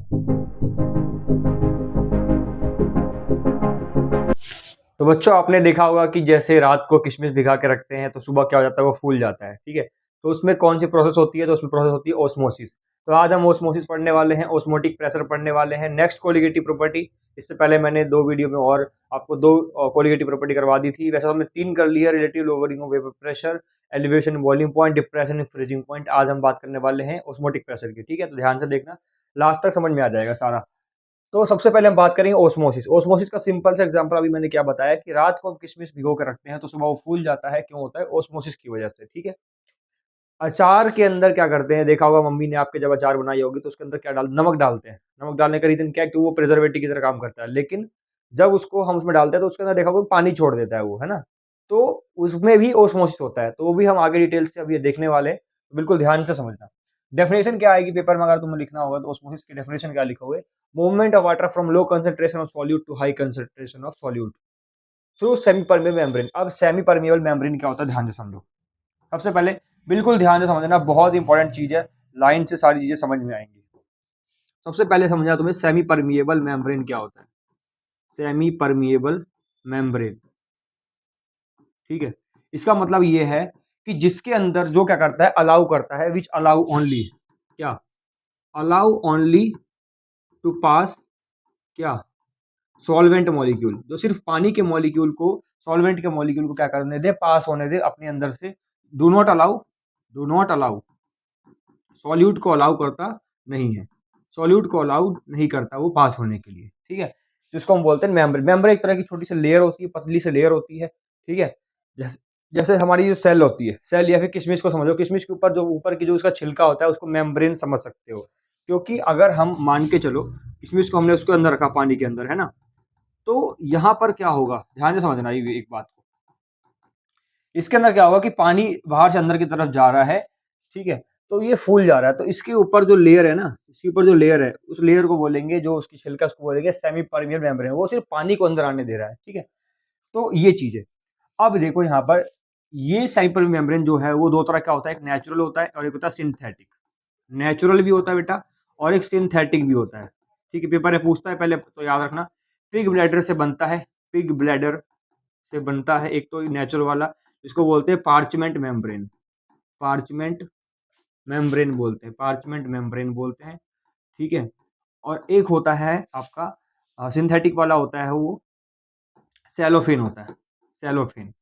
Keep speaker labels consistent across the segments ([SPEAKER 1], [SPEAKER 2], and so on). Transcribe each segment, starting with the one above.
[SPEAKER 1] तो बच्चों आपने देखा होगा कि जैसे रात को किशमिश भिगा के रखते हैं तो सुबह क्या हो जाता है, वो फूल जाता है, ठीक है। तो उसमें कौन सी प्रोसेस होती है, तो उसमें प्रोसेस होती है ओस्मोसिस। तो आज हम ओस्मोसिस पढ़ने वाले हैं, ओस्मोटिक प्रेशर पढ़ने वाले हैं। नेक्स्ट कोलिगेटिव प्रॉपर्टी, इससे पहले मैंने 2 वीडियो में और आपको 2 कोलिगेटिव प्रॉपर्टी करवा दी थी। वैसे हमने 3 कर ली है, relative lowering of vapour pressure, elevation boiling point, depression in freezing point. आज हम बात करने वाले हैं ओस्मोटिक प्रेशर की, ठीक है। तो ध्यान से देखना, लास्ट तक समझ में आ जाएगा सारा। तो सबसे पहले हम बात करेंगे ओस्मोसिस। ओस्मोसिस का सिंपल सा एग्जांपल अभी मैंने क्या बताया कि रात को हम किशमिश भिगो के रखते हैं तो सुबह वो फूल जाता है, क्यों होता है? ओस्मोसिस की वजह से, ठीक है। अचार के अंदर क्या करते हैं, देखा होगा मम्मी ने आपके जब अचार बनाई होगी तो उसके अंदर क्या नमक डालते हैं। नमक डालने का रीजन क्या है कि वो प्रिजर्वेटिव की तरह काम करता है, लेकिन जब उसको हम उसमें डालते हैं तो उसके अंदर देखा होगा पानी छोड़ देता है वो, है ना। तो उसमें भी ओस्मोसिस होता है, तो वो भी हम आगे डिटेल से अभी देखने वाले हैं, तो बिल्कुल ध्यान से समझना। डेफिनेशन क्या आएगी पेपर में, अगर तुम्हें लिखना होगा तो ओस्मोसिस की डेफिनेशन क्या लिखोगे? Movement of water from low concentration of solute to high concentration of solute through semi permeable membrane. अब सेमी परमेबल मेम्ब्रेन क्या होता है, ध्यान से समझो। सबसे पहले बिल्कुल ध्यान से समझना, बहुत इंपॉर्टेंट चीज है, लाइन से सारी चीजें समझ में आएंगी। सबसे पहले समझना तुम्हें सेमी परमिएबल मेम्ब्रेन क्या होता है। सेमी परमिएबल मेम्ब्रेन, ठीक है। इसका मतलब ये है कि जिसके अंदर जो क्या करता है, अलाउ करता है, विच अलाउ ओनली, क्या अलाउ ओनली टू पास, क्या सॉल्वेंट मॉलिक्यूल, जो सिर्फ पानी के मॉलिक्यूल को, सॉल्वेंट के मॉलिक्यूल को क्या करने दे, पास होने दे अपने अंदर से। Do not allow, do not allow, solute को अलाउ करता नहीं है, सॉल्यूट को अलाउ नहीं करता वो पास होने के लिए, ठीक है। जिसको हम बोलते हैं मेम्ब्रेन। मेम्ब्रेन एक तरह की छोटी सी लेयर होती है, पतली सी लेयर होती है, ठीक है। जैसे जैसे हमारी जो सेल होती है, सेल या फिर किशमिश को समझो, किशमिश के ऊपर जो ऊपर की जो उसका छिलका होता है उसको मेम्ब्रेन समझ सकते हो। क्योंकि अगर हम मान के चलो किशमिश को हमने उसके अंदर रखा, पानी के अंदर, है ना, तो यहाँ पर क्या होगा, ध्यान से समझना ये एक बात को। इसके अंदर क्या होगा कि पानी बाहर से अंदर की तरफ जा रहा है, ठीक है। तो ये फूल जा रहा है, तो इसके ऊपर जो लेयर है ना, इसके ऊपर जो लेयर है, उस लेयर को बोलेंगे, जो उसकी छिलका उसको बोलेंगे सेमी परमियल मेम्ब्रेन। वो सिर्फ पानी को अंदर आने दे रहा है, ठीक है। तो ये चीज है। अब देखो यहाँ पर, ये सेमी परमियल मेम्ब्रेन जो है वो 2 तरह का होता है, एक नेचुरल होता है और एक होता है सिंथेटिक। नेचुरल भी होता है बेटा, और एक सिंथेटिक भी होता है, ठीक है। पेपर में पूछता है पहले, तो याद रखना। पिग ब्लैडर से बनता है, पिग ब्लैडर से बनता है एक तो नेचुरल वाला, जिसको बोलते हैं पार्चमेंट मेम्ब्रेन, पार्चमेंट मेम्ब्रेन बोलते हैं, पार्चमेंट मेम्ब्रेन बोलते हैं, ठीक है। और एक होता है आपका सिंथेटिक वाला होता है, वो सेलोफेन होता है, सेलोफेन,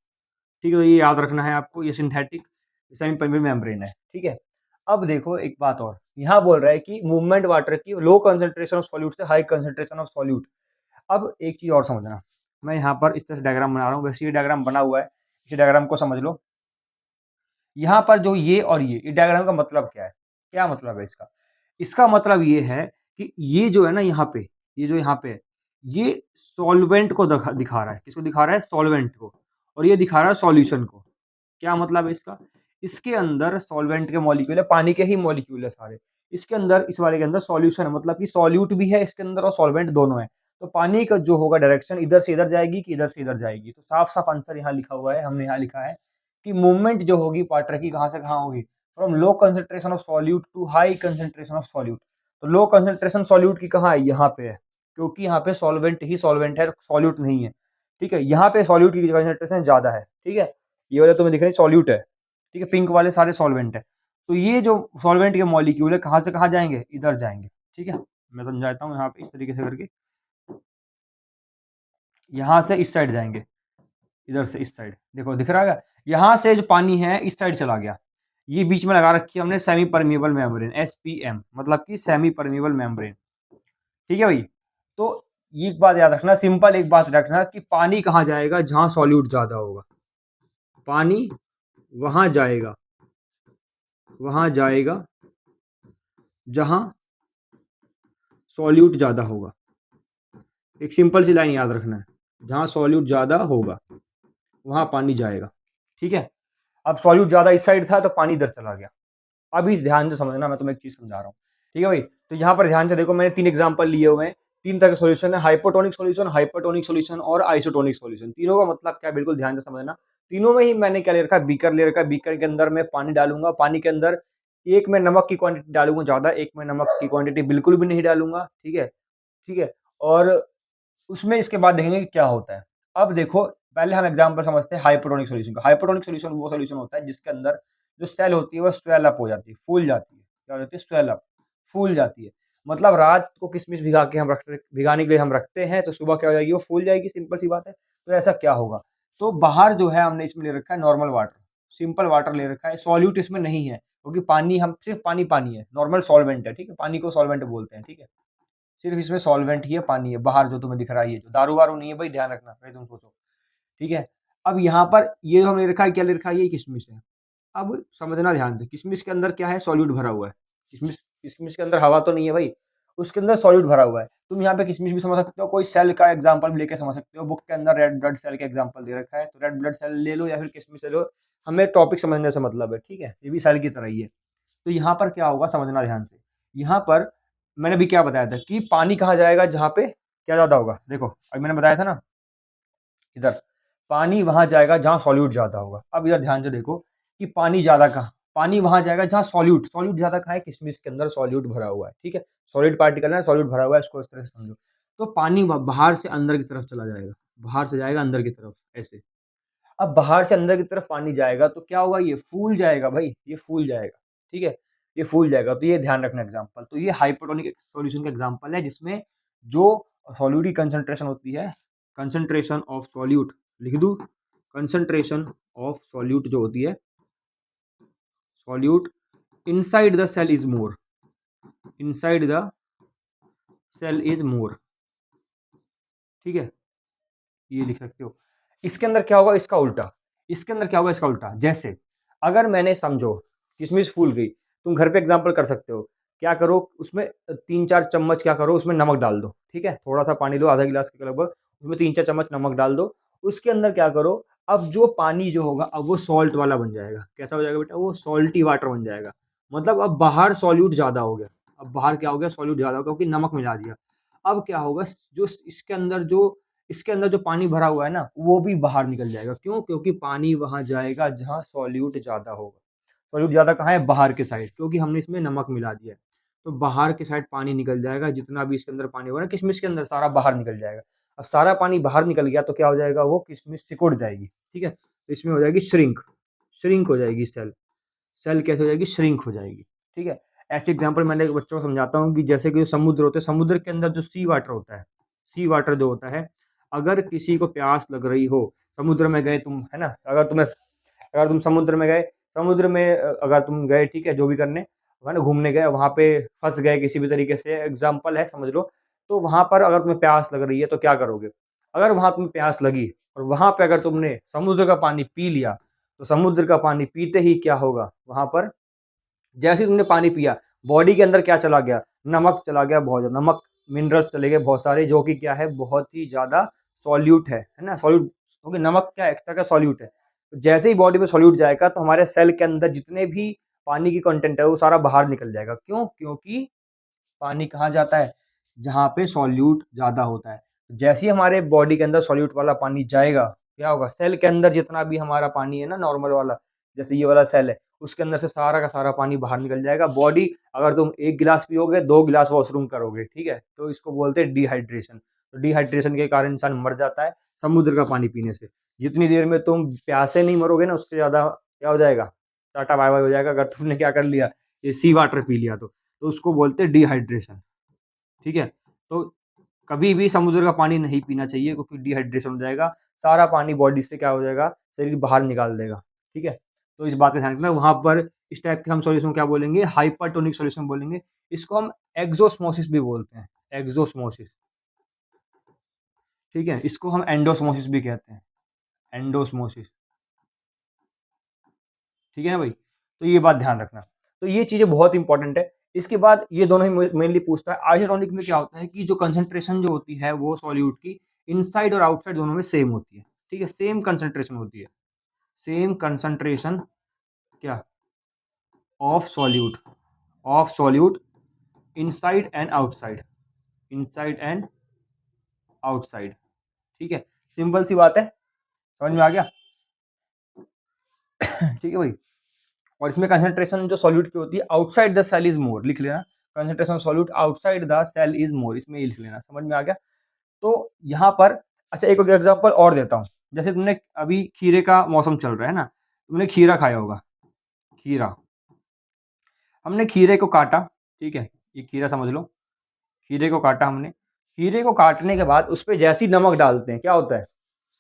[SPEAKER 1] ठीक है। तो ये याद रखना है आपको, ये सिंथेटिक सेमी परमेबल मेम्ब्रेन है, ठीक है। अब देखो एक बात और, यहाँ बोल रहा है कि मूवमेंट वाटर की लो कंसंट्रेशन ऑफ सॉल्यूट से हाई कंसंट्रेशन ऑफ सॉल्यूट। अब एक चीज और समझना, मैं यहाँ पर इस तरह से डायग्राम बना रहा हूँ, वैसे ये डायग्राम बना हुआ है, इस डायग्राम को समझ लो। यहाँ पर जो ये और ये डायग्राम का मतलब क्या है, क्या मतलब है इसका? इसका मतलब ये है कि ये जो है ना यहाँ पे, ये जो यहाँ पे है, ये सॉल्वेंट को दिखा रहा है, किसको दिखा रहा है? सॉल्वेंट को। और ये दिखा रहा है सॉल्यूशन को। क्या मतलब है इसका? इसके अंदर सॉल्वेंट के मॉलिक्यूल है, पानी के ही मॉलिक्यूल है सारे। इसके अंदर, इस वाले के अंदर सॉल्यूशन है, मतलब कि सॉल्यूट भी है इसके अंदर और सॉल्वेंट दोनों है। तो पानी का जो होगा डायरेक्शन, इधर से इधर जाएगी कि इधर से इधर जाएगी। तो साफ साफ आंसर यहाँ लिखा हुआ है, हमने यहाँ लिखा है कि मूवमेंट जो होगी वाटर की, कहाँ से कहाँ होगी? From low concentration of solute to high concentration of सॉल्यूट। तो लो कंसंट्रेशन सॉल्यूट की कहाँ है? यहाँ पे है, क्योंकि यहाँ पे सॉल्वेंट ही सॉल्वेंट है, सॉल्यूट नहीं है, ठीक है। यहाँ पे सॉल्यूट की कंसंट्रेशन ज्यादा है, ठीक है। ये वाला तुम्हें दिख रहा है सॉल्यूट है, ठीक है, पिंक वाले सारे सॉल्वेंट है। तो ये जो सॉल्वेंट के मॉलिक्यूल है कहाँ से कहाँ जाएंगे? इधर जाएंगे, ठीक है। मैं समझाता हूँ यहाँ पे इस तरीके से करके, यहाँ से इस साइड जाएंगे, इधर से इस साइड, देखो दिख रहा है, यहाँ से जो पानी है इस साइड चला गया। ये बीच में लगा रखी है हमने सेमी परमिएबल मेम्ब्रेन, एसपीएम, मतलब कि सेमी परमिएबल मेम्ब्रेन, ठीक है भाई। तो ये एक बात याद रखना, सिंपल एक बात रखना कि पानी कहाँ जाएगा? जहाँ सॉल्यूट ज्यादा होगा, पानी वहां जाएगा, वहां जाएगा जहां सॉल्यूट ज्यादा होगा। एक सिंपल सी लाइन याद रखना है, जहां सॉल्यूट ज्यादा होगा वहां पानी जाएगा, ठीक है। अब सॉल्यूट ज्यादा इस साइड था तो पानी इधर चला गया। अब इस ध्यान से समझना, मैं तुम्हें एक चीज समझा रहा हूँ, ठीक है भाई। तो यहाँ पर ध्यान से देखो, मैंने 3 एग्जांपल लिए हुए हैं। 3 तरह के सॉल्यूशन है, हाइपोटोनिक सॉल्यूशन, हाइपरटोनिक सॉल्यूशन और आइसोटोनिक सॉल्यूशन। तीनों का मतलब क्या है, बिल्कुल ध्यान से समझना। तीनों में ही मैंने क्या ले रखा है? बीकर ले रखा है। बीकर के अंदर मैं पानी डालूंगा, पानी के अंदर एक मैं नमक की क्वांटिटी डालूंगा ज़्यादा, एक मैं नमक की क्वांटिटी बिल्कुल भी नहीं डालूंगा, ठीक है, ठीक है। और उसमें इसके बाद देखेंगे कि क्या होता है। अब देखो, पहले हम एग्जांपल समझते हैं हाइपरटोनिक सॉल्यूशन का। हाइपरटोनिक सॉल्यूशन वो सॉल्यूशन होता है जिसके अंदर जो सेल होती है वो स्वेल अप हो जाती है, फूल जाती है। क्या हो जाती है? स्वेल अप, फूल जाती है। मतलब रात को किशमिश भिगा के हम रखते, भिगाने के लिए हम रखते हैं, तो सुबह क्या हो जाएगी? वो फूल जाएगी, सिंपल सी बात है। तो ऐसा क्या होगा? तो बाहर जो है हमने इसमें ले रखा है नॉर्मल वाटर, सिंपल वाटर ले रखा है, सॉल्यूट इसमें नहीं है, क्योंकि पानी, हम सिर्फ पानी पानी है, नॉर्मल सॉल्वेंट है, ठीक है, पानी को सॉल्वेंट बोलते हैं, ठीक है। सिर्फ इसमें सॉल्वेंट ही है, पानी है, बाहर जो तुम्हें दिख रहा है ये जो दारू वारू नहीं है भाई, ध्यान रखना भाई, तुम सोचो, ठीक है। अब यहाँ पर ये जो हमने लिखा है, क्या ले रखा है? ये किशमिश है। अब समझना ध्यान से, किशमिश के अंदर क्या है? सॉल्यूट भरा हुआ है। किशमिश किशमिश के अंदर हवा तो नहीं है भाई, उसके अंदर सॉल्यूट भरा हुआ है। तुम यहाँ पे किशमिश भी समझ सकते हो, कोई सेल का एग्जांपल भी लेके समझ सकते हो। बुक के अंदर रेड ब्लड सेल का एग्जांपल दे रखा है, तो रेड ब्लड सेल ले लो या फिर किशमिश ले लो, हमें टॉपिक समझने से मतलब है, ठीक है। ये भी सेल की तरह ही है। तो यहाँ पर क्या होगा, समझना ध्यान से। यहाँ पर मैंने अभी क्या बताया था कि पानी कहाँ जाएगा? जहाँ पे क्या ज़्यादा होगा। देखो, अभी मैंने बताया था ना, इधर पानी वहाँ जाएगा जहाँ सॉल्यूट ज़्यादा होगा। अब इधर ध्यान से देखो कि पानी ज़्यादा कहाँ, पानी वहाँ जाएगा जहाँ सॉल्यूट सॉल्यूट ज़्यादा कहाँ है? किशमिश के अंदर सॉल्यूट भरा हुआ है, ठीक है। सॉलिड पार्टिकल है, सॉल्यूट भरा हुआ है, इसको इस तरह से समझो। तो पानी बाहर से अंदर की तरफ चला जाएगा, बाहर से जाएगा अंदर की तरफ, ऐसे। अब बाहर से अंदर की तरफ पानी जाएगा तो क्या होगा? ये फूल जाएगा भाई, ये फूल जाएगा, ठीक है, ये फूल जाएगा। तो ये ध्यान रखना एग्जांपल। तो ये हाइपरटोनिक सॉल्यूशन का एग्जांपल है, जिसमें जो सॉल्यूट की कंसंट्रेशन होती है, कंसंट्रेशन ऑफ सॉल्यूट, लिख दूं, कंसंट्रेशन ऑफ सॉल्यूट जो होती है, solute inside the cell is more, inside the cell is more, ठीक है, ये लिख सकते हो। इसके अंदर क्या होगा? इसका उल्टा। इसके अंदर क्या होगा? इसका उल्टा। जैसे अगर मैंने, समझो, किशमिश फूल गई, तुम घर पे एग्जांपल कर सकते हो। क्या करो? उसमें 3-4 चम्मच क्या करो? उसमें नमक डाल दो, ठीक है, थोड़ा सा पानी लो, आधा गिलास के लगभग, उसमें 3-4 चम्मच नमक डाल दो। उसके अंदर क्या करो? अब जो पानी जो होगा, अब वो सॉल्ट वाला बन जाएगा। कैसा हो जाएगा बेटा? वो सॉल्टी वाटर बन जाएगा। मतलब अब बाहर सॉल्यूट ज्यादा हो गया, अब बाहर क्या हो गया? सॉल्यूट ज्यादा हो गया, क्योंकि नमक मिला दिया। अब क्या होगा? जो इसके अंदर जो पानी भरा हुआ है ना, वो भी बाहर निकल जाएगा। क्यों? क्योंकि पानी वहां जाएगा जहां सॉल्यूट ज्यादा होगा। सॉल्यूट ज्यादा कहाँ है? बाहर के साइड, क्योंकि हमने इसमें नमक मिला दिया है। तो बाहर के साइड पानी निकल जाएगा, जितना भी इसके अंदर पानी होगा ना किशमिश के अंदर, सारा बाहर निकल जाएगा। अब सारा पानी बाहर निकल गया तो क्या हो जाएगा? वो किशमिश सिकुड़ जाएगी, ठीक है। तो इसमें हो जाएगी श्रिंक, श्रिंक हो जाएगी सेल। सेल कैसे हो जाएगी? श्रिंक हो जाएगी, ठीक है। ऐसे एग्जांपल मैंने बच्चों को समझाता हूँ कि जैसे कि जो समुद्र होते हैं, समुद्र के अंदर जो सी वाटर होता है, सी वाटर जो होता है, अगर किसी को प्यास लग रही हो, समुद्र में गए तुम, है ना, अगर तुम समुद्र में गए, समुद्र में अगर तुम गए, ठीक है, जो भी करने, है ना, घूमने गए, वहाँ पे फंस गए किसी भी तरीके से, एग्जाम्पल है, समझ लो। तो वहाँ पर अगर तुम्हें प्यास लग रही है तो क्या करोगे? अगर वहाँ तुम्हें प्यास लगी और वहाँ पे अगर तुमने समुद्र का पानी पी लिया, तो समुद्र का पानी पीते ही क्या होगा? वहाँ पर जैसे ही तुमने पानी पिया, बॉडी के अंदर क्या चला गया? नमक चला गया, बहुत ज़्यादा नमक, मिनरल्स चले गए बहुत सारे, जो कि क्या है? बहुत ही ज़्यादा सॉल्यूट है ना, सॉल्यूट, क्योंकि नमक क्या है? एक्स्ट्रा का सॉल्यूट है। तो जैसे ही बॉडी में सॉल्यूट जाएगा तो हमारे सेल के अंदर जितने भी पानी की कंटेंट है वो सारा बाहर निकल जाएगा। क्यों? क्योंकि पानी कहाँ जाता है? जहाँ पे सॉल्यूट ज़्यादा होता है। जैसे ही हमारे बॉडी के अंदर सॉल्यूट वाला पानी जाएगा, क्या होगा? सेल के अंदर जितना भी हमारा पानी है ना, नॉर्मल वाला, जैसे ये वाला सेल है, उसके अंदर से सारा का सारा पानी बाहर निकल जाएगा। बॉडी, अगर तुम 1 गिलास पियोगे, 2 गिलास वॉशरूम करोगे, ठीक है? तो इसको बोलते हैं डिहाइड्रेशन। तो डिहाइड्रेशन के कारण इंसान मर जाता है समुद्र का पानी पीने से। जितनी देर में तुम प्यासे नहीं मरोगे ना, उससे ज़्यादा क्या हो जाएगा? टाटा बाय-बाय हो जाएगा, अगर तुमने क्या कर लिया? ये सी वाटर पी लिया तो उसको बोलते हैं डिहाइड्रेशन, ठीक है? तो कभी भी समुद्र का पानी नहीं पीना चाहिए, क्योंकि डिहाइड्रेशन हो जाएगा, सारा पानी बॉडी से क्या हो जाएगा? शरीर बाहर निकाल देगा, ठीक है? तो इस बात का ध्यान रखना। वहाँ पर इस टाइप के हम सॉल्यूशन क्या बोलेंगे? हाइपरटोनिक सॉल्यूशन बोलेंगे। इसको हम एक्सोस्मोसिस भी बोलते हैं, एक्सोस्मोसिस, ठीक है? इसको हम एंडोस्मोसिस भी कहते हैं, एंडोस्मोसिस, ठीक है ना भाई? तो ये बात ध्यान रखना। तो ये चीज़ें बहुत इंपॉर्टेंट है। इसके बाद ये दोनों ही मेनली पूछता है। आइसोटोनिक में क्या होता है कि जो कंसंट्रेशन जो होती है वो सॉल्यूट की इनसाइड और आउटसाइड दोनों में सेम होती है, ठीक है? सेम कंसंट्रेशन होती है, सेम कंसंट्रेशन क्या? Of solute, of solute inside and outside, inside and outside, ठीक है? सिंपल सी बात है, समझ में आ गया? ठीक है भाई। और इसमें कंसंट्रेशन जो सॉल्यूट की होती है outside the cell is more, लिख लेना, concentration solute outside the cell is more, इसमें लिख लेना, समझ में आ गया। तो यहाँ पर अच्छा एक एग्जांपल और देता हूँ, जैसे तुमने अभी खीरे का मौसम चल रहा है ना, तुमने खीरा खाया होगा, खीरा, हमने खीरे को काटा, ठीक है, ये खीरा समझ लो, खीरे को काटा हमने, खीरे को काटने के बाद उस पे जैसे ही नमक डालते हैं क्या होता है,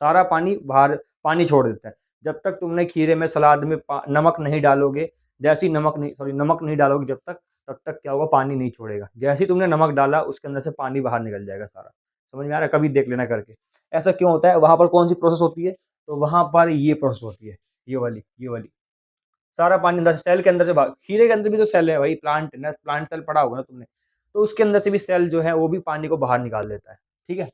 [SPEAKER 1] सारा पानी बाहर, पानी छोड़ देता है। जब तक तुमने खीरे में सलाद में नमक नहीं डालोगे, जैसे ही नमक नहीं डालोगे जब तक, तब तक क्या होगा, पानी नहीं छोड़ेगा। जैसे ही तुमने नमक डाला उसके अंदर से पानी बाहर निकल जाएगा सारा। समझ में आ रहा है? कभी देख लेना करके। ऐसा क्यों होता है? वहाँ पर कौन सी प्रोसेस होती है? तो वहाँ पर ये प्रोसेस होती है, ये वाली। सारा पानी अंदर सेल के अंदर से बाहर, खीरे के अंदर भी तो सेल है भाई, प्लांट सेल पढ़ा होगा ना तुमने, तो उसके अंदर से भी सेल जो है वो भी पानी को बाहर निकाल देता है, ठीक है।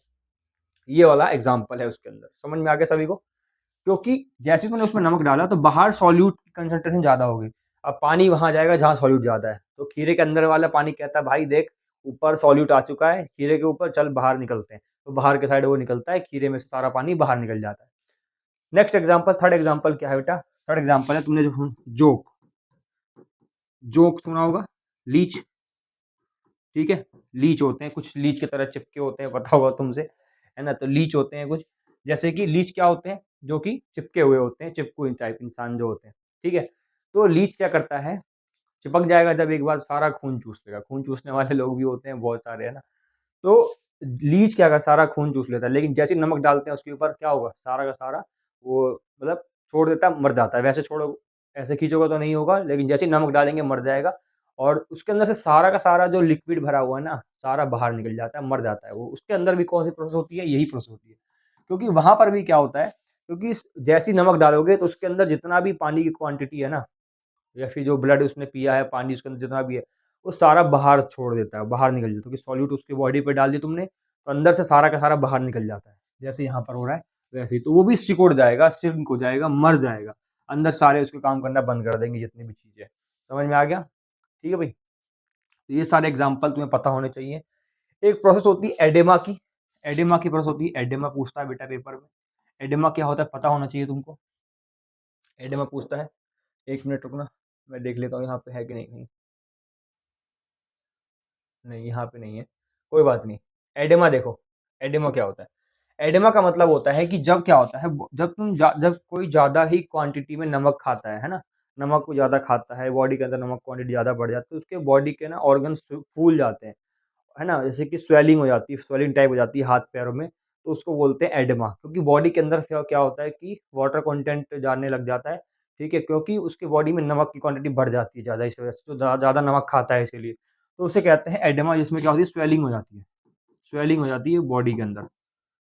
[SPEAKER 1] ये वाला एग्जाम्पल है उसके अंदर, समझ में आ गया सभी को? क्योंकि जैसे ही तुमने उसमें नमक डाला तो बाहर सॉल्यूट की कंसंट्रेशन ज़्यादा होगी, अब पानी वहाँ जाएगा जहाँ सॉल्यूट ज़्यादा है, तो खीरे के अंदर वाला पानी कहता है भाई देख ऊपर सॉल्यूट आ चुका है खीरे के ऊपर, चल बाहर निकलते हैं, तो बाहर के साइड वो निकलता है, खीरे में से सारा पानी बाहर निकल जाता है। नेक्स्ट एग्जाम्पल, थर्ड एग्जाम्पल क्या है बेटा? थर्ड एग्जाम्पल है, तुमने जो जोक, जोक सुना होगा, लीच, ठीक है, लीच होते हैं कुछ, लीच की तरह चिपके होते हैं, पता होगा तुमसे, है ना, तो लीच होते हैं कुछ, जैसे कि लीच क्या होते हैं, जो कि चिपके हुए होते हैं, चिपकू टाइप इंसान जो होते हैं, ठीक है। तो लीच क्या करता है, चिपक जाएगा जब एक बार, सारा खून चूस लेगा, खून चूसने वाले लोग भी होते हैं बहुत सारे, है ना। तो लीच क्या कर, सारा खून चूस लेता है, लेकिन जैसे ही नमक डालते हैं उसके ऊपर क्या होगा, सारा का सारा वो मतलब छोड़ देता है, मर जाता है। वैसे छोड़ो, ऐसे खींचोगे तो नहीं होगा, लेकिन जैसे ही नमक डालेंगे मर जाएगा, और उसके अंदर से सारा का सारा जो लिक्विड भरा हुआ है ना, सारा बाहर निकल जाता है, मर जाता है वो। उसके अंदर भी कौन सी प्रोसेस होती है? यही प्रोसेस होती है। क्योंकि वहाँ पर भी क्या होता है, क्योंकि जैसे ही नमक डालोगे तो उसके अंदर जितना भी पानी की क्वांटिटी है ना, या फिर जो ब्लड उसने पिया है, पानी उसके अंदर जितना भी है, वो सारा बाहर छोड़ देता है, बाहर निकल जाता है, क्योंकि सॉल्यूट उसकी बॉडी पे डाल दिया तुमने, तो अंदर से सारा का सारा बाहर निकल जाता है, जैसे यहाँ पर हो रहा है वैसे ही। तो वो भी सिकुड़ जाएगा, सिंक हो जाएगा, मर जाएगा, अंदर सारे उसके काम करना बंद कर देंगे जितनी भी चीज़ें। समझ में आ गया? ठीक है भाई? तो ये सारे एग्जाम्पल तुम्हें पता होने चाहिए। एक प्रोसेस होती है एडेमा की, एडेमा की प्रोसेस होती है, एडेमा पूछता है बेटा पेपर में, एडेमा क्या होता है पता होना चाहिए तुमको। एडेमा पूछता है, 1 मिनट रुकना, मैं देख लेता हूँ यहाँ पे है कि नहीं। नहीं, नहीं यहाँ पे नहीं है, कोई बात नहीं। एडेमा देखो, एडेमा क्या होता है? एडेमा का मतलब होता है कि जब क्या होता है, जब कोई ज़्यादा ही क्वांटिटी में नमक खाता है ना, नमक को ज़्यादा खाता है, बॉडी के अंदर नमक क्वांटिटी ज़्यादा बढ़ जाती है, तो उसके बॉडी के ना ऑर्गन्स फूल जाते हैं, है ना, जैसे कि स्वेलिंग हो जाती है, स्वेलिंग टाइप हो जाती है हाथ पैरों में, तो उसको बोलते हैं एडेमा। क्योंकि बॉडी के अंदर क्या क्या होता है कि वाटर कंटेंट जानने लग जाता है, ठीक है, क्योंकि उसकी बॉडी में नमक की क्वांटिटी बढ़ जाती है ज़्यादा, इस वजह से जो ज़्यादा नमक खाता है इसीलिए, तो उसे कहते हैं एडेमा, जिसमें क्या होती है, स्वेलिंग हो जाती है, स्वेलिंग हो जाती है बॉडी के अंदर,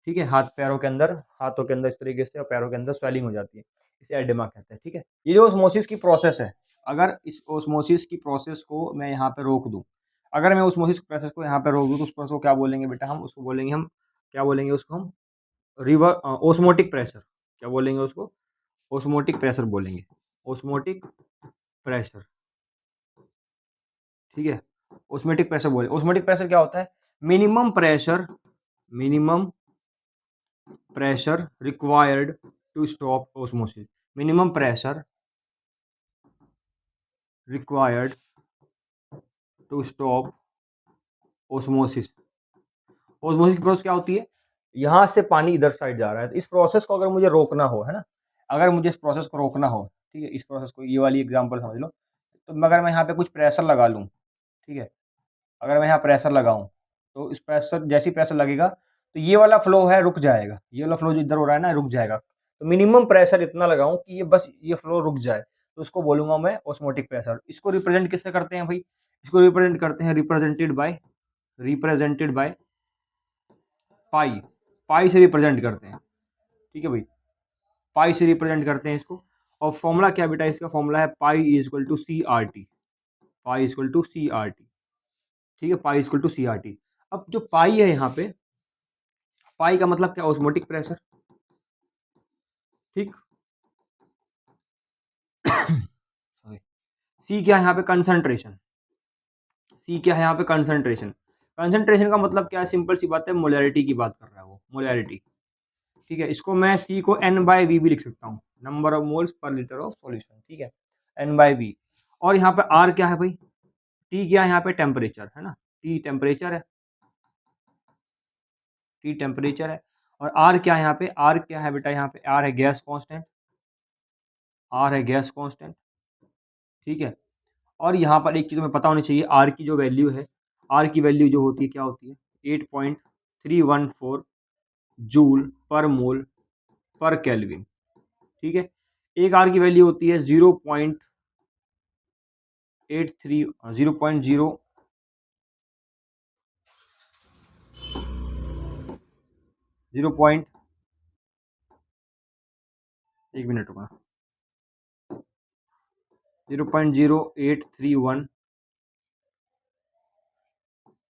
[SPEAKER 1] ठीक है, हाथ पैरों के अंदर, हाथों के अंदर इस तरीके से, और पैरों के अंदर स्वेलिंग हो जाती है, इसे एडेमा कहते हैं, ठीक है। ये जो ऑस्मोसिस की प्रोसेस है, अगर इस ऑस्मोसिस की प्रोसेस को मैं यहाँ पे रोक दूँ, अगर मैं ऑस्मोसिस प्रोसेस को यहाँ पे रोक दूँ, तो उस प्रोसेस को क्या बोलेंगे बेटा? हम उसको बोलेंगे, हम क्या बोलेंगे उसको? हम ऑस्मोटिक प्रेशर, क्या बोलेंगे उसको? ऑस्मोटिक प्रेशर बोलेंगे, ऑस्मोटिक प्रेशर, ठीक है। ऑस्मोटिक प्रेशर बोले, ऑस्मोटिक प्रेशर क्या होता है? Minimum pressure, minimum pressure required to stop osmosis, minimum pressure required to stop osmosis। osmosis की प्रोसेस क्या होती है? यहाँ से पानी इधर साइड जा रहा है, तो इस प्रोसेस को अगर मुझे रोकना हो, है ना, अगर मुझे इस प्रोसेस को रोकना हो, ठीक है, इस प्रोसेस को, ये वाली एग्जांपल समझ लो, तो अगर मैं यहाँ पे कुछ प्रेशर लगा लूँ, ठीक है, अगर मैं यहाँ प्रेशर लगाऊँ, तो इस प्रेशर, जैसे ही प्रेशर लगेगा तो ये वाला फ्लो है रुक जाएगा, ये वाला फ्लो जो इधर हो रहा है ना रुक जाएगा। तो मिनिमम प्रेशर इतना लगाऊं कि ये बस ये फ्लो रुक जाए, तो उसको बोलूंगा मैं ऑस्मोटिक प्रेशर। इसको रिप्रेजेंट किससे करते हैं भाई? इसको रिप्रेजेंट करते हैं, रिप्रेजेंटेड बाय पाई, पाई से रिप्रेजेंट करते हैं, ठीक है भाई, पाई से रिप्रेजेंट करते हैं इसको। और फॉर्मूला क्या बेटा? इसका फॉर्मूला है pi is equal to C R T, pi is equal to C R T, ठीक है, pi is equal to C R T. अब जो पाई है यहाँ पे, पाई का मतलब क्या? ऑस्मोटिक प्रेशर, ठीक। सी क्या है यहाँ पे? कंसंट्रेशन, सी क्या है यहाँ पे? कंसंट्रेशन। कंसंट्रेशन का मतलब क्या है? सिंपल सी बात है, मोलैरिटी की बात कर रहा है वो, मोलैरिटी, ठीक है। इसको मैं सी को N/V भी लिख सकता हूँ, number of moles per litre of solution, ठीक है। N/V। और यहाँ पे R क्या है भाई, T क्या है यहाँ पे, टेम्परेचर है ना, T टेम्परेचर है, T टेम्परेचर है। और R क्या है यहाँ पे, R क्या है बेटा, यहाँ पे R है गैस कांस्टेंट, R है गैस कांस्टेंट, ठीक है। और यहाँ पर एक चीज़ हमें पता होनी चाहिए, R की जो वैल्यू है, R की वैल्यू जो होती है क्या होती है, 8.314 जूल पर मोल पर केल्विन, ठीक है। एक R की वैल्यू होती है 0.83 एक मिनट रुकना, 0.0831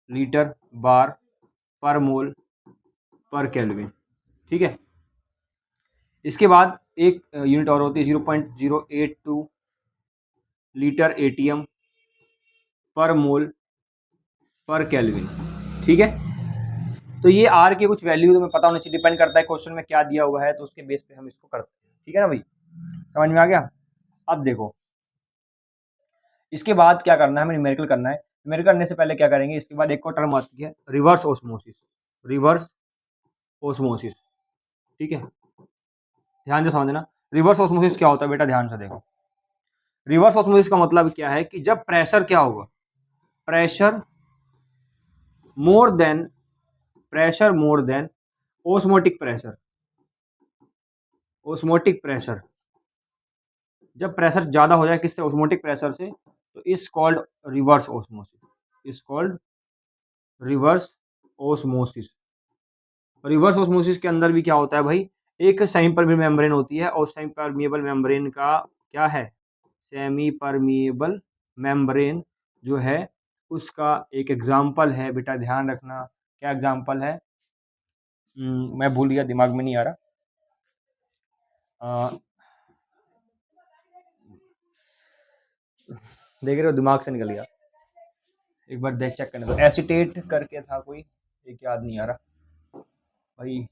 [SPEAKER 1] लीटर बार पर मोल पर केल्विन, ठीक है। इसके बाद एक यूनिट और होती है 0.082 लीटर एटीएम पर मोल पर केल्विन, ठीक है। तो ये आर की कुछ वैल्यू तुम्हें पता होनी चाहिए, डिपेंड करता है क्वेश्चन में क्या दिया हुआ है, तो उसके बेस पे हम इसको करते हैं, ठीक है ना भाई, समझ में आ गया। अब देखो इसके बाद क्या करना है, हमें न्यूमेरिकल करना है। न्यूमेरिकल करने से पहले क्या करेंगे, इसके बाद एक और टर्म आती है रिवर्स ओस्मोसिस, रिवर्स ओस्मोसिस, ठीक है। ध्यान से समझना, रिवर्स ओस्मोसिस क्या होता है बेटा, ध्यान से देखो। रिवर्स ओस्मोसिस का मतलब क्या है कि जब प्रेशर क्या होगा, pressure more than, pressure more than osmotic pressure, osmotic pressure, जब प्रेशर ज्यादा हो जाए किससे, ओस्मोटिक प्रेशर से, तो इस कॉल्ड रिवर्स ओस्मोसिस, इस called reverse osmosis. Reverse osmosis के अंदर भी क्या होता है भाई, एक सेमी परमिएबल मेम्ब्रेन होती है, और सेमी परमिएबल मेम्ब्रेन का क्या है, सेमी परमिएबल मेम्ब्रेन जो है उसका एक एग्जाम्पल है बेटा, ध्यान रखना क्या एग्जाम्पल है, मैं भूल गया, दिमाग में नहीं आ रहा, देख रहे हो दिमाग से निकल गया, एक बार देख चेक करने दो, एसीटेट करके था कोई, एक याद नहीं आ रहा भाई,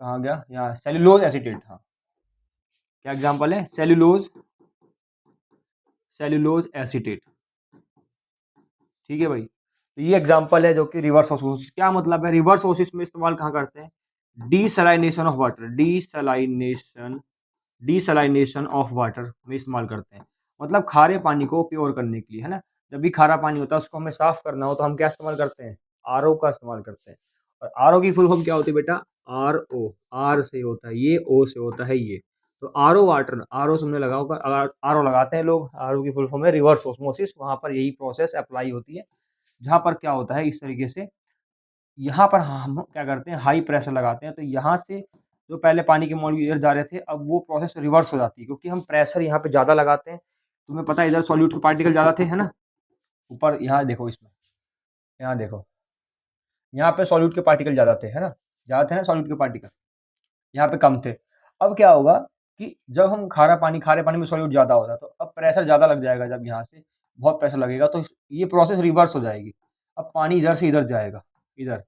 [SPEAKER 1] कहाँ गया, यहाँ सेल्यूलोज एसीटेट, हाँ क्या एग्जाम्पल है, सेल्यूलोज, सेल्यूलोज एसीटेट, ठीक है भाई। तो ये एग्जाम्पल है जो कि रिवर्स ऑस्मोसिस, क्या मतलब है, रिवर्स ऑस्मोसिस में इस्तेमाल कहाँ करते हैं, डीसलाइनेशन ऑफ वाटर, डीसलाइनेशन, डीसलाइनेशन ऑफ वाटर में इस्तेमाल करते हैं, मतलब खारे पानी को प्योर करने के लिए, है ना। जब भी खारा पानी होता है उसको हमें साफ करना हो तो हम क्या इस्तेमाल करते हैं, आरओ का इस्तेमाल करते हैं। और आरओ की फुल फॉर्म क्या होती है बेटा, आरओ, आर से होता है ये, ओ से होता है ये, तो आरओ वाटर, आरओ सुनने लगा होगा, आरओ लगाते हैं लोग, आरओ की फुल फॉर्म है रिवर्स ऑस्मोसिस, वहां पर यही प्रोसेस अप्लाई होती है, जहां पर क्या होता है इस तरीके से, यहाँ पर हम क्या करते हैं, हाई प्रेशर लगाते हैं, तो यहाँ से जो पहले पानी के मॉलिक्यूल इधर जा रहे थे, अब वो प्रोसेस रिवर्स हो जाती है, क्योंकि हम प्रेशर यहाँ पे ज़्यादा लगाते हैं, तुम्हें पता है इधर सॉल्यूट के पार्टिकल ज़्यादा थे, है ना, ऊपर यहाँ देखो, इसमें यहाँ देखो, यहाँ पे सॉल्यूट के पार्टिकल ज़्यादा थे, है ना, ज़्यादा थे ना सॉल्यूट के पार्टिकल, यहाँ पे कम थे। अब क्या होगा कि जब हम खारे पानी में सॉल्यूट ज़्यादा होगा, तो अब प्रेशर ज़्यादा लग जाएगा, जब यहाँ से बहुत प्रेशर लगेगा तो ये प्रोसेस रिवर्स हो जाएगी, अब पानी इधर से इधर जाएगा, इधर,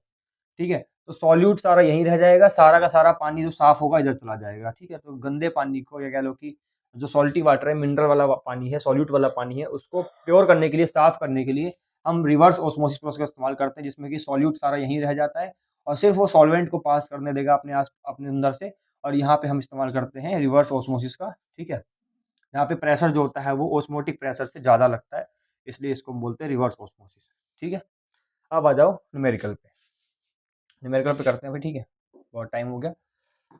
[SPEAKER 1] ठीक है। तो सॉल्यूट सारा यहीं रह जाएगा, सारा का सारा पानी जो साफ होगा इधर चला जाएगा, ठीक है। तो गंदे पानी को, या कह लो कि जो सॉल्टी वाटर है, मिनरल वाला पानी है, सॉल्यूट वाला पानी है, उसको प्योर करने के लिए, साफ करने के लिए हम रिवर्स ऑस्मोसिस प्रोसेस का इस्तेमाल करते हैं, जिसमें कि सॉल्यूट सारा यहीं रह जाता है और सिर्फ वो सॉल्वेंट को पास करने देगा अपने अपने अंदर से, और यहाँ पे हम इस्तेमाल करते हैं रिवर्स ऑस्मोसिस का, ठीक है। यहाँ पे प्रेशर जो होता है वो ऑस्मोटिक प्रेशर से ज़्यादा लगता है, इसलिए इसको हम बोलते हैं रिवर्स ऑस्मोसिस, ठीक है। अब आ जाओ न्यूमेरिकल पे, न्यूमेरिकल पे करते हैं फिर, ठीक है, बहुत टाइम हो गया,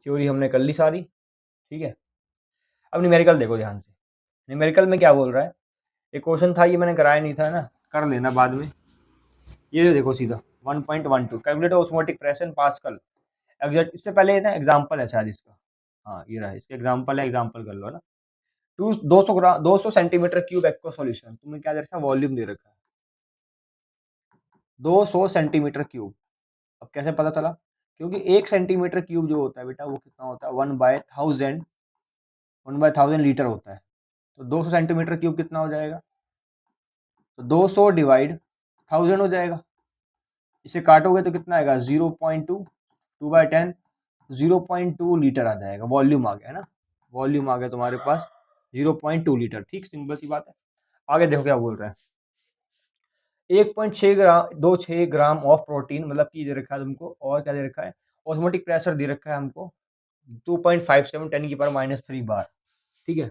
[SPEAKER 1] थ्योरी हमने कर ली सारी, ठीक है। अब न्यूमेरिकल देखो ध्यान से, न्यूमेरिकल में क्या बोल रहा है, एक क्वेश्चन था, ये मैंने कराया नहीं था ना, कर लेना बाद में, ये देखो सीधा 1.12 calculate osmotic pressure in pascal, exact, इससे पहले ना एग्जाम्पल है शायद इसका, हाँ ये रहा, इसका एग्जाम्पल है, एग्जाम्पल कर लो ना, 200 सेंटीमीटर क्यूब एक्वा सॉल्यूशन, तुम्हें क्या दे रखा है, वॉल्यूम दे रखा है 200 सेंटीमीटर क्यूब। अब कैसे पता चला, क्योंकि 1 सेंटीमीटर क्यूब जो होता है बेटा वो कितना होता है, 1/1000 लीटर होता है, तो 200 सेंटीमीटर क्यूब कितना हो जाएगा, तो 200 डिवाइड 1000 हो जाएगा, इसे काटोगे तो कितना आएगा 0.2, 2/10, 0.2 लीटर आ जाएगा, वॉल्यूम आ गया है ना, वॉल्यूम आ गया तुम्हारे पास 0.2 लीटर। ठीक, सिंपल सी बात है। आगे देखो क्या बोल रहा है, 1.6 ग्राम 26 ग्राम ऑफ प्रोटीन, मतलब कि दे रखा है तुमको, और क्या दे रखा है, ऑस्मोटिक प्रेशर दे रखा है हमको 2.57 10 की पावर -3 बार। ठीक है,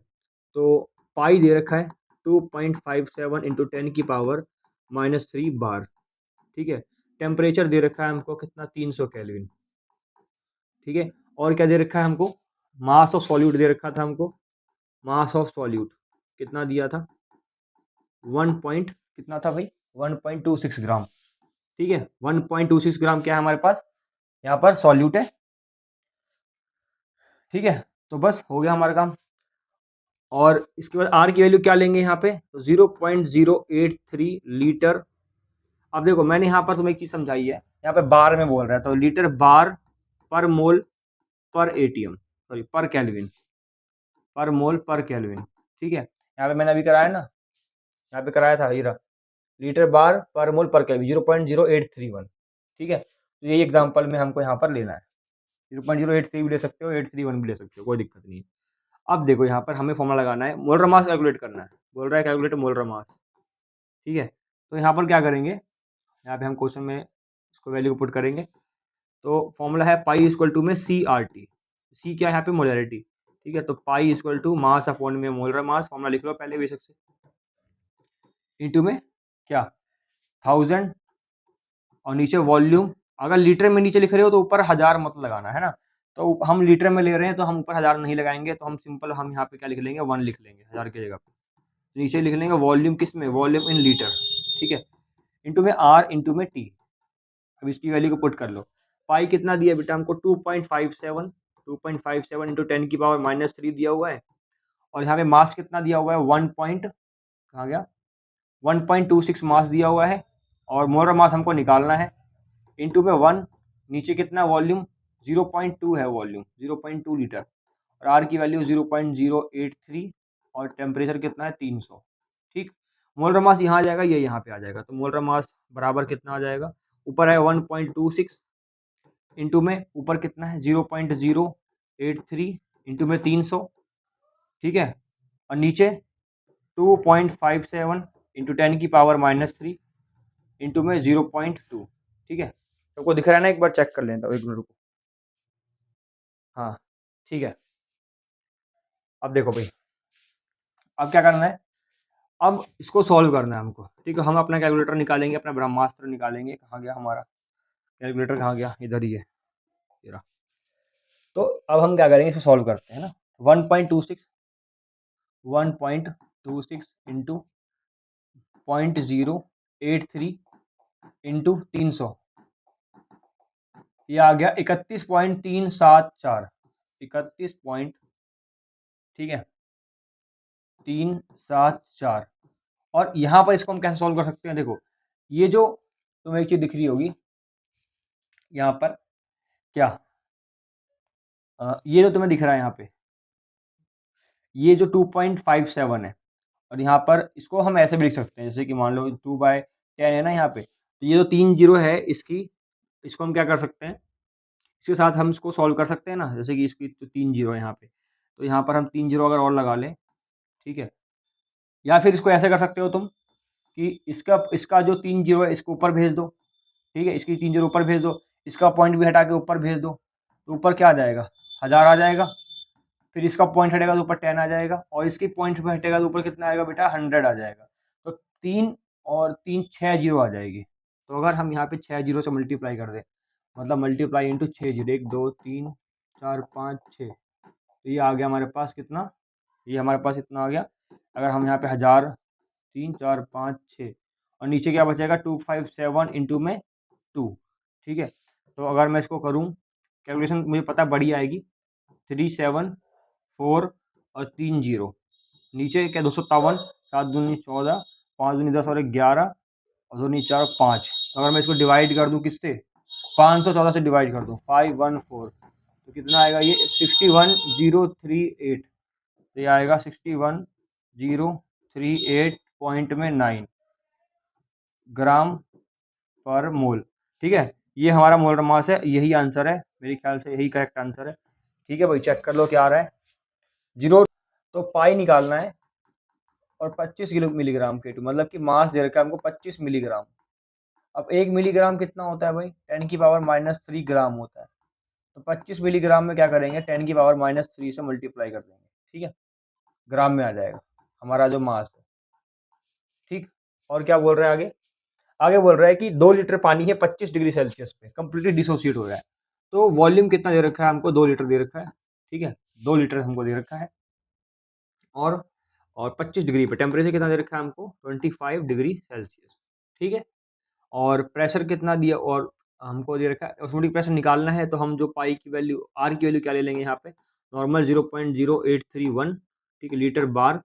[SPEAKER 1] तो पाई दे रखा है 2.57 इंटू 10 की पावर -3 बार। ठीक है, टेम्परेचर दे रखा है हमको कितना, 300 केल्विन। ठीक है, और क्या दे रखा है हमको, मास ऑफ सॉल्यूट दे रखा था हमको, मास ऑफ सॉल्यूट कितना दिया था, 1 पॉइंट कितना था भाई, 1.26 ग्राम। ठीक है, 1.26 ग्राम क्या है हमारे पास यहाँ पर सॉल्यूट है। ठीक है, तो बस हो गया हमारा काम। और इसके बाद आर की वैल्यू क्या लेंगे यहाँ पे, तो 0.083 लीटर। अब देखो मैंने यहाँ पर तुम्हें एक चीज़ समझाई है, यहाँ पे बार में बोल रहा है, तो लीटर बार पर मोल पर एटीएम, सॉरी पर केल्विन, पर मोल पर केल्विन। ठीक है, यहाँ पे मैंने अभी कराया ना, यहाँ पे कराया था हीरा, लीटर बार पर मोल पर केल्विन 0.0831। ठीक है, तो यही एग्जाम्पल में हमको यहाँ पर लेना है, 0.083 भी ले सकते हो, 831 भी ले सकते हो, कोई दिक्कत नहीं है। अब देखो यहाँ पर हमें फॉर्मूला लगाना है, मोलर मास कैलकुलेट करना है, बोल रहा है कैलकुलेट मोलर मास। ठीक है, तो यहाँ पर क्या करेंगे, यहाँ पे हम क्वेश्चन में इसको वैल्यू पुट करेंगे, तो फॉर्मूला है पाई इक्वल टू में सी आर टी, सी क्या है यहाँ पे, मोलरिटी। ठीक है, तो pi equal to mass upon में मोलर मास, फॉर्मूला लिख लो पहले बेसिक से, इंटू में क्या 1000 और नीचे वॉल्यूम। अगर लीटर में नीचे लिख रहे हो तो ऊपर 1000 मत लगाना है ना, तो हम लीटर में ले रहे हैं तो हम ऊपर 1000 नहीं लगाएंगे, तो हम सिंपल हम यहाँ पे क्या लिख लेंगे, 1 लिख लेंगे 1000 की जगह पे। नीचे लिख लेंगे वॉल्यूम किस में, वॉल्यूम इन लीटर। ठीक है, इंटू में आर इंटू में टी। अब इसकी वैल्यू को पुट कर लो, पाई कितना दिया बेटा हमको 2.57, 2.57 इंटू 10 की पावर -3 दिया हुआ है, और यहाँ पे मास कितना दिया हुआ है, 1 पॉइंट कहाँ गया, 1.26 मास दिया हुआ है, और मोलर मास हमको निकालना है, इंटू में 1, नीचे कितना वॉल्यूम 0.2 है, वॉल्यूम 0.2 लीटर, और आर की वैल्यू 0.083, और टेम्परेचर कितना है 300। ठीक, मोलर मास यहाँ आ जाएगा, ये यहाँ पे आ जाएगा, तो मोलर मास बराबर कितना आ जाएगा, ऊपर है 1.26 इंटू में ऊपर कितना है 0.083 इंटू में 300। ठीक है, और नीचे 2.57 इंटू 10 की पावर -3 इंटू में 0.2। ठीक है, सबको दिख रहा है ना, एक बार चेक कर लेता हूँ, एक मिनट रुको। हाँ ठीक है, अब देखो भाई, अब क्या करना है, अब इसको सॉल्व करना है हमको। ठीक है, हम अपना कैलकुलेटर निकालेंगे, अपना ब्रह्मास्त्र निकालेंगे, कहाँ गया हमारा कैलकुलेटर, कहाँ गया, इधर ही है तेरा। तो अब हम क्या करेंगे, इसको सॉल्व करते हैं ना, 1.26 इंटू 0.083 इंटू 300, ये आ गया 31.374, 31 पॉइंट, ठीक है 374। और यहाँ पर इसको हम कैसे सॉल्व कर सकते हैं, देखो ये जो तुम्हें एक चीज दिख रही होगी यहाँ पर, क्या ये जो तुम्हें दिख रहा है यहाँ पे, ये जो 2.57 है, और यहाँ पर इसको हम ऐसे भी लिख सकते हैं, जैसे कि मान लो 2/10 है ना यहाँ पे, तो ये जो 3 जीरो है इसकी, इसको हम क्या कर सकते हैं, इसके साथ हम इसको सॉल्व कर सकते हैं ना, जैसे कि इसकी तो 3 जीरो है यहाँ पे, तो यहाँ पर हम 3 जीरो अगर और लगा लें, ठीक है, या फिर इसको ऐसे कर सकते हो तुम कि इसका इसका जो 3 जीरो है इसको ऊपर भेज दो। ठीक है, इसकी 3 जीरो ऊपर भेज दो, इसका पॉइंट भी हटा के ऊपर भेज दो, तो ऊपर क्या आ जाएगा 1000 आ जाएगा, फिर इसका पॉइंट हटेगा तो ऊपर 10 आ जाएगा, और इसकी पॉइंट भी हटेगा तो ऊपर कितना आएगा बेटा 100 आ जाएगा। तो 3 और 3 6 जीरो आ जाएगी। तो अगर हम यहाँ पे 6 जीरो से मल्टीप्लाई कर दें, मतलब मल्टीप्लाई इंटू 6 जीरो, 1 2 3 4 5 6, तो ये आ गया हमारे पास कितना, ये हमारे पास इतना आ गया। अगर हम यहाँ पे 1000 3 4 5 6, और नीचे क्या बचेगा 257 इंटू में 2। ठीक है, तो अगर मैं इसको करूँ कैलकुलेशन, मुझे पता बड़ी आएगी, 374 और 3 जीरो, नीचे क्या 257, 7 दूनी 14, 5 दूनी 10 और 11, और 2 नी 4 5। तो अगर मैं इसको डिवाइड कर दूँ किससे, 514 से डिवाइड कर दूँ 514, तो कितना आएगा ये 61038, तो ये आएगा 61038 पॉइंट में 9 ग्राम पर मोल। ठीक है, ये हमारा मोलर मास है, यही आंसर है मेरे ख्याल से, यही करेक्ट आंसर है। ठीक है भाई, चेक कर लो क्या आ रहा है, 0 तो पाई निकालना है और 25 किलो मिलीग्राम K2, मतलब कि मास दे रखा है हमको 25 मिलीग्राम। अब 1 मिलीग्राम कितना होता है भाई, 10⁻³ ग्राम होता है। तो 25 मिलीग्राम में क्या करेंगे, 10⁻³ से मल्टीप्लाई कर देंगे, ठीक है, ग्राम में आ जाएगा हमारा जो मास है, ठीक। और क्या बोल रहा है आगे, आगे बोल रहा है कि 2 लीटर पानी है 25 डिग्री सेल्सियस पे, कंप्लीटली डिसोसिएट हो रहा है। तो वॉल्यूम कितना दे रखा है हमको, 2 लीटर दे रखा है, ठीक है, 2 लीटर हमको दे रखा है। और 25 डिग्री पे टेम्परेचर कितना दे रखा है हमको, 25 डिग्री सेल्सियस, ठीक है। और प्रेशर कितना दिया, और हमको दे रखा है ऑस्मोटिक प्रेशर निकालना है। तो हम जो पाई की वैल्यू, आर की वैल्यू क्या ले लेंगे यहाँ पे, नॉर्मल 0.0831, ठीक है, लीटर बार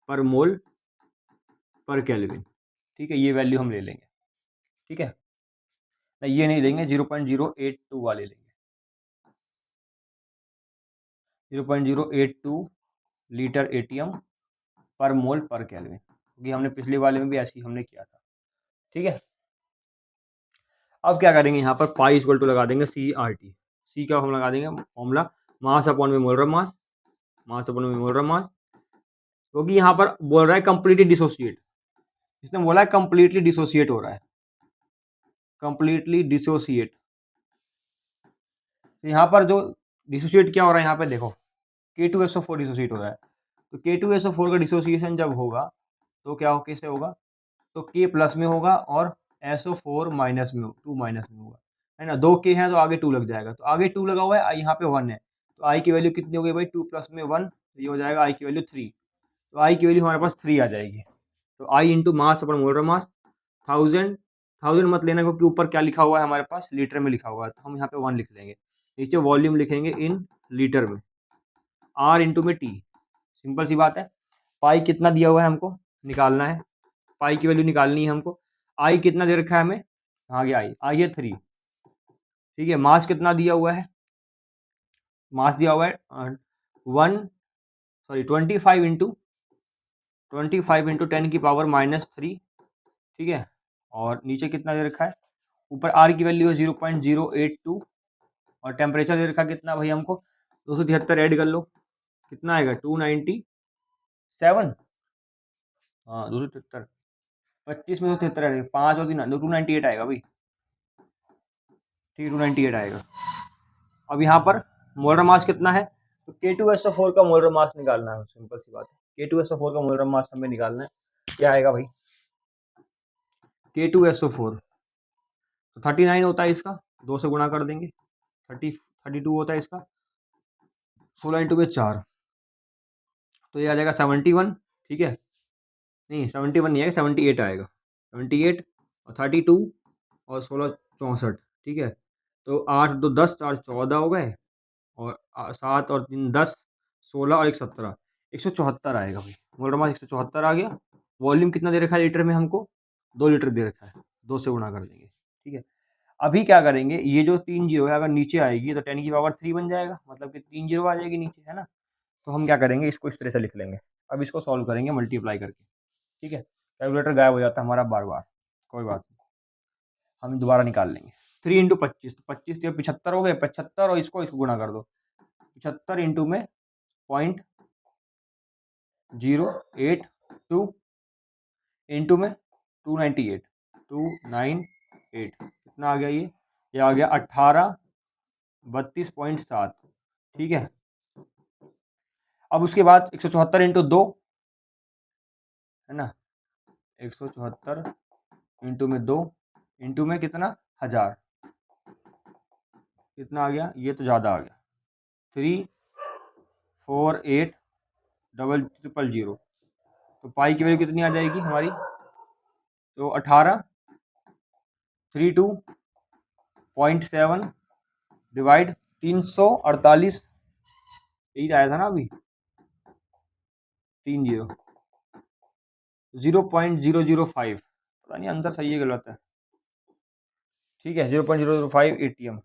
[SPEAKER 1] पर मोल पर केल्विन, ठीक है, ये वैल्यू हम ले लेंगे, ठीक है। नहीं, ये नहीं लेंगे, 0.082 वाले लेंगे, 0.082 लीटर एटीएम पर मोल पर केल्विन, क्योंकि हमने पिछले वाले में भी ऐसे ही हमने किया था, ठीक है। अब क्या करेंगे, यहाँ पर पाई इक्वल टू लगा देंगे CRT। सी का हम लगा देंगे फॉर्मूला, मास अपॉन में मोलर मास, मास अपॉन में मोलर मास, क्योंकि यहाँ पर बोल रहा है कंप्लीटली डिसोसिएट, इसने बोला है कंप्लीटली डिसोसिएट हो रहा है, कंप्लीटली डिसोसिएट। तो यहाँ पर जो डिसोसिएट क्या हो रहा है, यहाँ पे देखो K2SO4 डिसोसिएट हो रहा है। तो K2SO4 का डिसोसिएशन जब होगा तो क्या हो, कैसे होगा, तो K प्लस में होगा और SO4 माइनस में, 2 माइनस में होगा, है ना। 2 K है तो आगे 2 लग जाएगा, तो आगे 2 लगा हुआ है, यहाँ पे 1 है, तो I की वैल्यू कितनी हो गई भाई, 2 प्लस में 1, तो ये हो जाएगा I की वैल्यू 3। तो I की वैल्यू हमारे पास 3 आ जाएगी। तो I into mass upon molar mass, 1000 मत लेना क्योंकि ऊपर क्या लिखा हुआ है हमारे पास, लीटर में लिखा हुआ है, तो हम यहाँ पे 1 लिख लेंगे। नीचे वॉल्यूम लिखेंगे इन लीटर में, R इंटू में T, सिंपल सी बात है। पाई कितना दिया हुआ है हमको निकालना है, पाई की वैल्यू निकालनी है हमको। आई कितना दे रखा है हमें, आगे आई है 3, ठीक है। मास कितना दिया हुआ है, मास दिया हुआ है 25 इंटू 10⁻³ ठीक है। और नीचे कितना दे रखा है, ऊपर आर की वैल्यू है 0.082 और टेम्परेचर दे रखा कितना भाई हमको, 273 ऐड कर लो, कितना आएगा 297, हाँ 273, 25 में 273 आएगा, 5 और 3 298 आएगा भाई, ठीक, 298 आएगा। अब यहाँ पर मोलर मास कितना है, तो K2SO4 का मोलर मास निकालना है, सिंपल सी बात है। K2SO4 का मोलर मास हमें निकालना है, क्या आएगा भाई, K2SO4 तो 39 होता है इसका, 2 से गुणा कर देंगे, 32 होता है इसका, 16 इंटू में 4, तो ये आ जाएगा 71, ठीक है, नहीं 71 नहीं आएगा, 78 आएगा, 78 और 32 और 16 64, ठीक है। तो 8 2 10 4 14 हो गए, और 7 और 3 10, 16 और 1 17, 174 आएगा भाई, मोलर मास 174 आ गया। वॉल्यूम कितना दे रखा है लीटर में हमको, 2 लीटर दे रखा है, 2 से गुणा कर देंगे, ठीक है। अभी क्या करेंगे, ये जो 3 जीरो है अगर नीचे आएगी तो 10⁻³ बन जाएगा, मतलब कि 3 जीरो आ जाएगी नीचे, है ना। तो हम क्या करेंगे, इसको इस तरह से लिख लेंगे। अब इसको सॉल्व करेंगे मल्टीप्लाई करके, ठीक है। कैलकुलेटर गायब हो जाता है हमारा बार बार, कोई बात नहीं, हम दोबारा निकाल लेंगे। 3 इंटू 25, तो 25 से 75 हो गए, 75 और इसको गुणा कर दो, 75 इंटू में 0.082 इंटू में 298, कितना आ गया, ये आ गया 1832.7, ठीक है। अब उसके बाद 174 इंटू 2, है ना, 174 इंटू में 2 इंटू में कितना 1000, कितना आ गया, ये तो ज़्यादा आ गया, 3480000, तो पाई की वैल्यू कितनी आ जाएगी हमारी, तो 1832.7 डिवाइड 348, यही आया था ना अभी, 30 0.005, पता नहीं आंसर सही है गलत है, ठीक है, 0.005 ATM,